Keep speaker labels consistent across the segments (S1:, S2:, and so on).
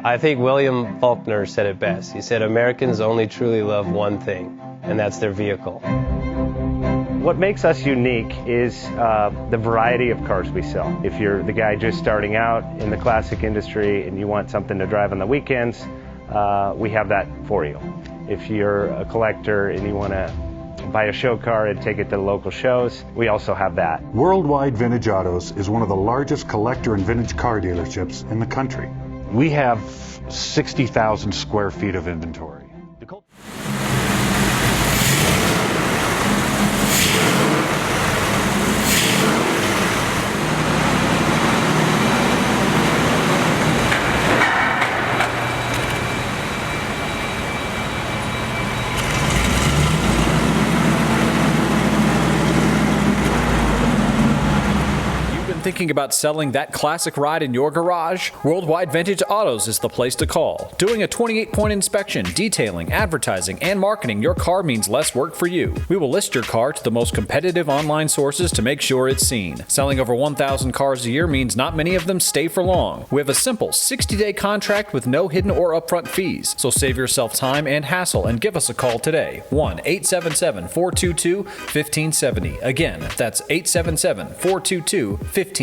S1: I think William Faulkner said it best. He said, Americans only truly love one thing, and that's their vehicle.
S2: What makes us unique is the variety of cars we sell. If you're the guy just starting out in the classic industry and you want something to drive on the weekends, we have that for you. If you're a collector and you want to buy a show car and take it to the local shows, we also have that.
S3: Worldwide Vintage Autos is one of the largest collector and vintage car dealerships in the country. We have 60,000 square feet of inventory.
S4: Thinking about selling that classic ride in your garage? Worldwide Vintage Autos is the place to call. Doing a 28-point inspection, detailing, advertising, and marketing your car means less work for you. We will list your car to the most competitive online sources to make sure it's seen. Selling over 1,000 cars a year means not many of them stay for long. We have a simple 60-day contract with no hidden or upfront fees. So save yourself time and hassle and give us a call today. 1-877-422-1570. Again, that's 877-422-1570.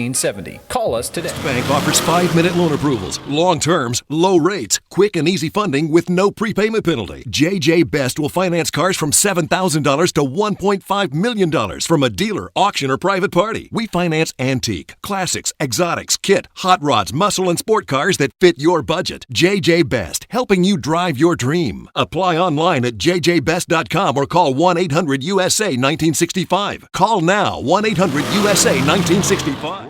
S4: Call us today.
S5: Bank offers 5-minute loan approvals, long terms, low rates, quick and easy funding with no prepayment penalty. JJ Best will finance cars from $7,000 to $1.5 million from a dealer, auction, or private party. We finance antique, classics, exotics, kit, hot rods, muscle, and sport cars that fit your budget. JJ Best, helping you drive your dream. Apply online at jjbest.com or call 1-800-USA-1965. Call now, 1-800-USA-1965.